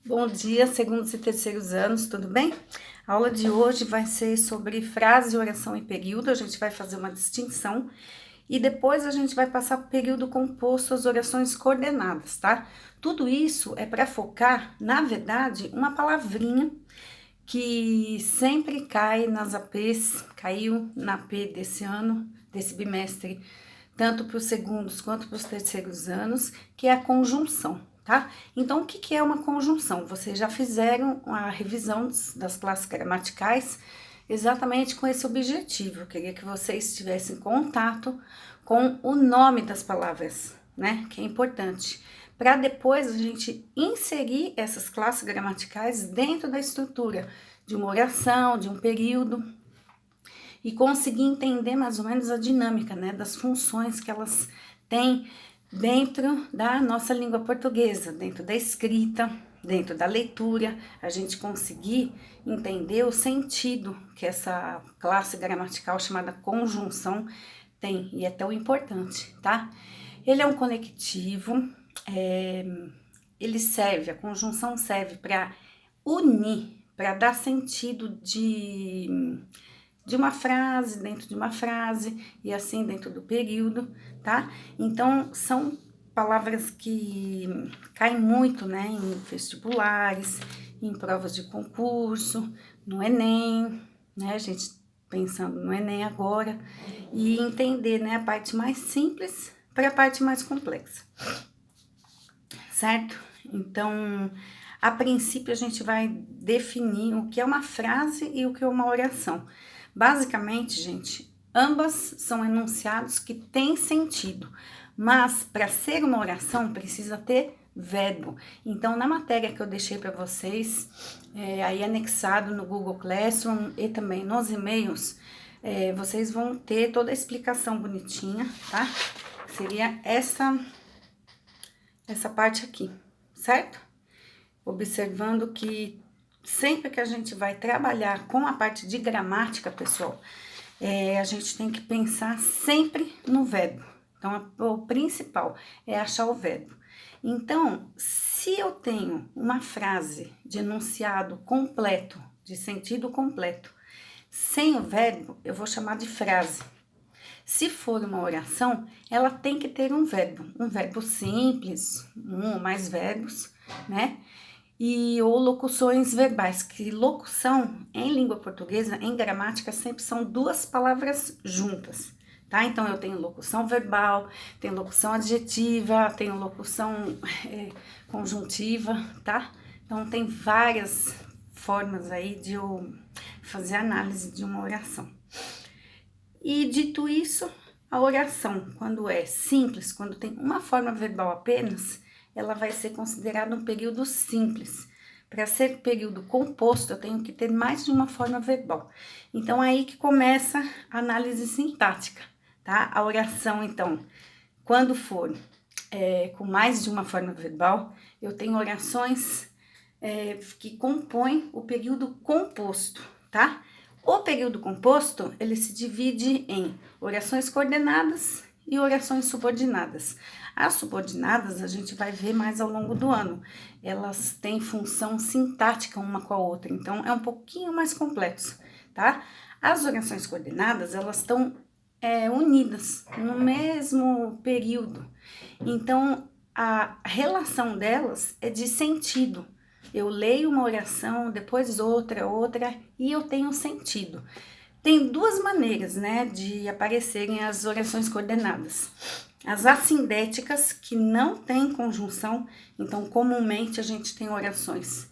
Bom dia, segundos e terceiros anos, tudo bem? A aula de hoje vai ser sobre frase, oração e período. A gente vai fazer uma distinção e depois a gente vai passar para o período composto, as orações coordenadas, tá? Tudo isso é para focar, na verdade, uma palavrinha que sempre cai nas APs, caiu na AP desse ano, desse bimestre, tanto para os segundos quanto para os terceiros anos, que é a conjunção, tá? Então, o que é uma conjunção? Vocês já fizeram a revisão das classes gramaticais exatamente com esse objetivo. Eu queria que vocês tivessem contato com o nome das palavras, né? Que é importante. Para depois a gente inserir essas classes gramaticais dentro da estrutura de uma oração, de um período, e conseguir entender mais ou menos a dinâmica, né, das funções que elas têm dentro da nossa língua portuguesa, dentro da escrita, dentro da leitura, a gente conseguir entender o sentido que essa classe gramatical chamada conjunção tem, e é tão importante, tá? Ele é um conectivo, ele serve, a conjunção serve para unir, para dar sentido de uma frase, dentro de uma frase, e assim dentro do período, tá? Então, são palavras que caem muito, né, em vestibulares, em provas de concurso, no Enem, né, a gente pensando no Enem agora, e entender, né, a parte mais simples para a parte mais complexa, certo? Então, a princípio, a gente vai definir o que é uma frase e o que é uma oração. Basicamente, gente, ambas são enunciados que têm sentido, mas para ser uma oração precisa ter verbo. Então, na matéria que eu deixei para vocês, aí anexado no Google Classroom e também nos e-mails, vocês vão ter toda a explicação bonitinha, tá? Seria essa parte aqui, certo? Observando que sempre que a gente vai trabalhar com a parte de gramática, pessoal, a gente tem que pensar sempre no verbo. Então, o principal é achar o verbo. Então, se eu tenho uma frase de enunciado completo, de sentido completo, sem o verbo, eu vou chamar de frase. Se for uma oração, ela tem que ter um verbo simples, um ou mais verbos, né? Ou locuções verbais, que locução em língua portuguesa, em gramática, sempre são duas palavras juntas, tá? Então, eu tenho locução verbal, tenho locução adjetiva, tenho locução conjuntiva, tá? Então, tem várias formas aí de eu fazer análise de uma oração. E dito isso, a oração, quando é simples, quando tem uma forma verbal apenas, ela vai ser considerada um período simples. Para ser período composto, eu tenho que ter mais de uma forma verbal. Então, aí que começa a análise sintática, tá? A oração, então, quando for com mais de uma forma verbal, eu tenho orações que compõem o período composto, tá? O período composto, ele se divide em orações coordenadas e orações subordinadas. As subordinadas a gente vai ver mais ao longo do ano. Elas têm função sintática uma com a outra, então é um pouquinho mais complexo, tá? As orações coordenadas, elas estão unidas no mesmo período. Então, a relação delas é de sentido. Eu leio uma oração, depois outra, e eu tenho sentido. Tem duas maneiras, né, de aparecerem as orações coordenadas. As assindéticas, que não têm conjunção, então comumente a gente tem orações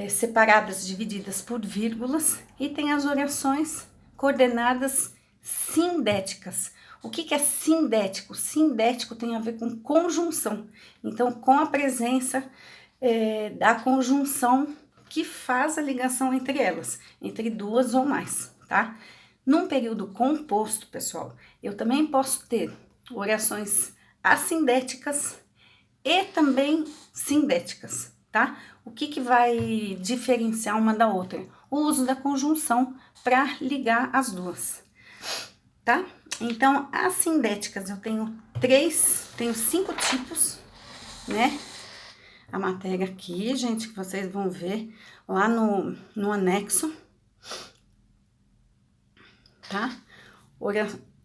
separadas, divididas por vírgulas, e tem as orações coordenadas sindéticas. O que é sindético? Sindético tem a ver com conjunção, então com a presença da conjunção que faz a ligação entre elas, entre duas ou mais, tá? Num período composto, pessoal, eu também posso ter orações assindéticas e também sindéticas, tá? O que vai diferenciar uma da outra? O uso da conjunção para ligar as duas, tá? Então, as sindéticas eu tenho 5 tipos, né? a matéria aqui, gente, que vocês vão ver lá no anexo, tá?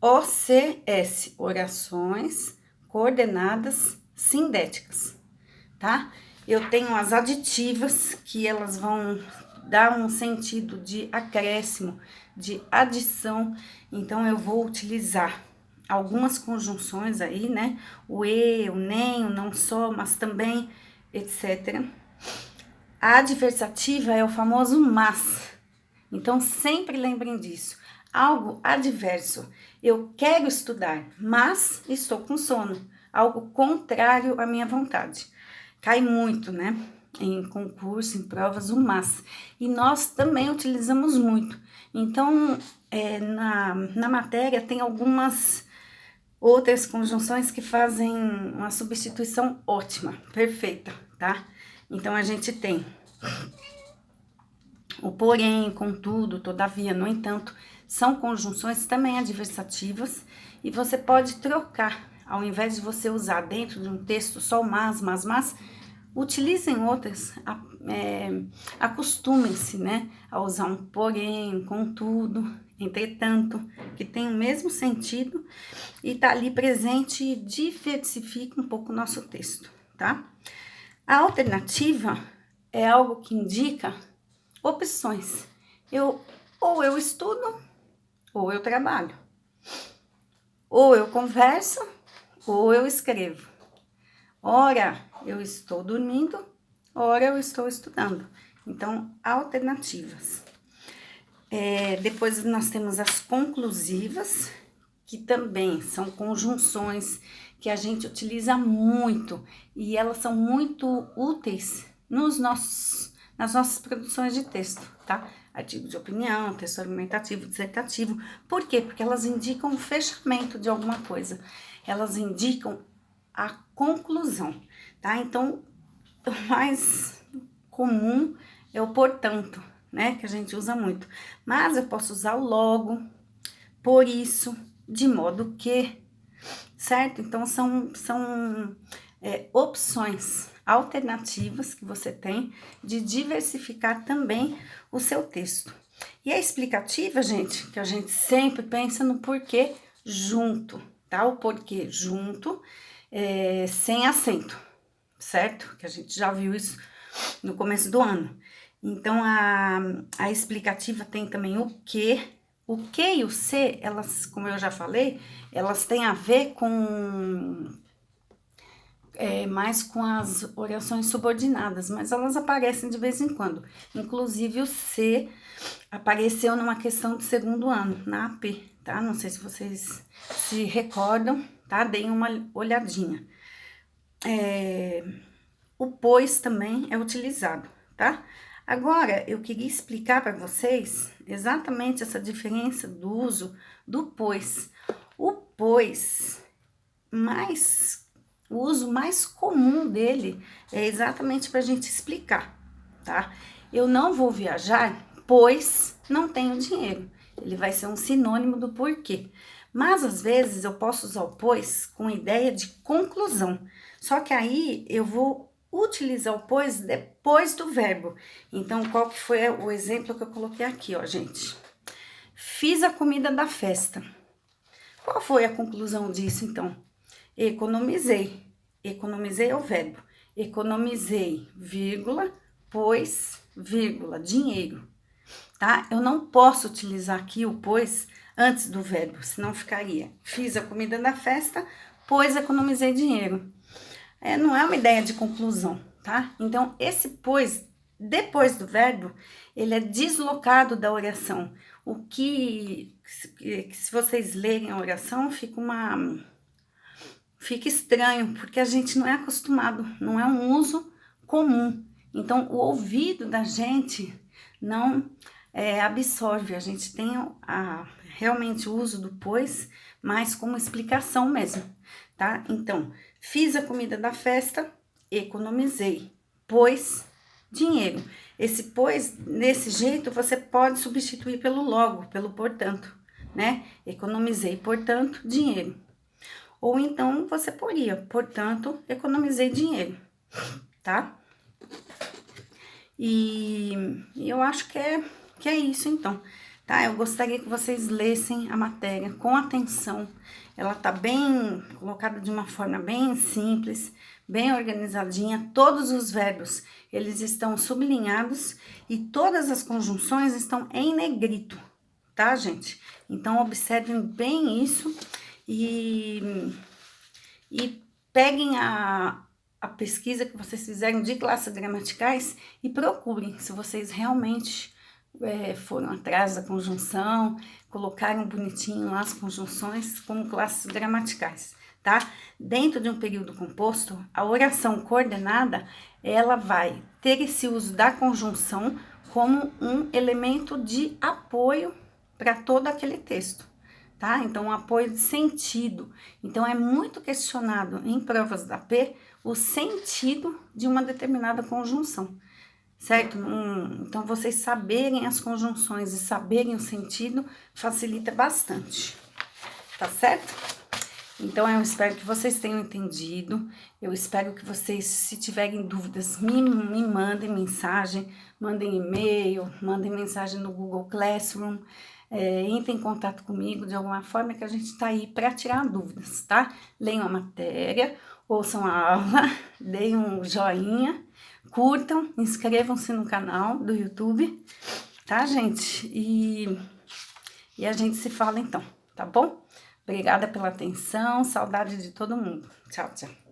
OCS, orações coordenadas sindéticas, tá? Eu tenho as aditivas, que elas vão dar um sentido de acréscimo, de adição, então eu vou utilizar algumas conjunções aí, né? O e, o nem, o não só, mas também, etc. A adversativa é o famoso mas. Então, sempre lembrem disso. Algo adverso. Eu quero estudar, mas estou com sono. Algo contrário à minha vontade. Cai muito, né? Em concurso, em provas, o mas. E nós também utilizamos muito. Então, na matéria tem algumas outras conjunções que fazem uma substituição ótima, perfeita, tá? Então, a gente tem o porém, contudo, todavia, no entanto, são conjunções também adversativas e você pode trocar, ao invés de você usar dentro de um texto só o mas, utilizem outras, acostumem-se, né, a usar um porém, um contudo, entretanto, que tem o mesmo sentido e tá ali presente e diversifica um pouco o nosso texto, tá? A alternativa é algo que indica opções. Ou eu estudo, ou eu trabalho. Ou eu converso, ou eu escrevo. Ora, eu estou dormindo, ora eu estou estudando. Então, alternativas. Depois nós temos as conclusivas, que também são conjunções que a gente utiliza muito e elas são muito úteis nas nossas produções de texto, tá? Artigo de opinião, texto argumentativo, dissertativo. Por quê? Porque elas indicam o fechamento de alguma coisa. Elas indicam a conclusão, tá? Então, o mais comum é o portanto, né? Que a gente usa muito. Mas eu posso usar o logo, por isso, de modo que, certo? Então, são opções alternativas que você tem de diversificar também o seu texto. E a explicativa, gente, que a gente sempre pensa no porquê junto, tá? O porquê junto, sem acento, certo? Que a gente já viu isso no começo do ano. Então, a explicativa tem também o que e o se, elas, como eu já falei, elas têm a ver com mais com as orações subordinadas, mas elas aparecem de vez em quando. Inclusive o se apareceu numa questão de segundo ano, na AP, tá? Não sei se vocês se recordam, tá? Deem uma olhadinha. O pois também é utilizado, tá? Agora, eu queria explicar para vocês exatamente essa diferença do uso do pois. O pois, o uso mais comum dele é exatamente para a gente explicar, tá? Eu não vou viajar, pois não tenho dinheiro. Ele vai ser um sinônimo do porquê. Mas, às vezes, eu posso usar o pois com ideia de conclusão. Só que aí, eu vou utilizar o pois depois do verbo. Então, qual que foi o exemplo que eu coloquei aqui, ó, gente? Fiz a comida da festa. Qual foi a conclusão disso, então? Economizei. Economizei é o verbo. Economizei, vírgula, pois, vírgula, dinheiro, tá? Eu não posso utilizar aqui o pois antes do verbo, senão ficaria fiz a comida da festa, pois economizei dinheiro. Não é uma ideia de conclusão, tá? Então, esse pois, depois do verbo, ele é deslocado da oração. O que se vocês lerem a oração, fica estranho, porque a gente não é acostumado, não é um uso comum. Então, o ouvido da gente não absorve, a gente tem realmente o uso do pois, mas como explicação mesmo, tá? Então, fiz a comida da festa, economizei, pois dinheiro. Esse pois, desse jeito, você pode substituir pelo logo, pelo portanto, né? Economizei, portanto, dinheiro. Ou então você poria, portanto, economizei dinheiro. tá? E eu acho que é isso, então, tá? Eu gostaria que vocês lessem a matéria com atenção. Ela tá bem colocada de uma forma bem simples, bem organizadinha. Todos os verbos, eles estão sublinhados e todas as conjunções estão em negrito, tá, gente? Então, observem bem isso e peguem a pesquisa que vocês fizeram de classes gramaticais e procurem se vocês realmente foram atrás da conjunção, colocaram bonitinho lá as conjunções como classes gramaticais, tá? Dentro de um período composto, a oração coordenada, ela vai ter esse uso da conjunção como um elemento de apoio para todo aquele texto, tá? Então, um apoio de sentido. Então, é muito questionado em provas da P o sentido de uma determinada conjunção, certo? Então, vocês saberem as conjunções e saberem o sentido facilita bastante, tá certo? Então, eu espero que vocês tenham entendido. Eu espero que vocês, se tiverem dúvidas, me mandem mensagem, mandem e-mail, mandem mensagem no Google Classroom. Entrem em contato comigo de alguma forma, que a gente tá aí para tirar dúvidas, tá? Leiam a matéria, ouçam a aula, deem um joinha, curtam, inscrevam-se no canal do YouTube, tá, gente? E a gente se fala então, tá bom? Obrigada pela atenção, saudade de todo mundo. Tchau, tchau.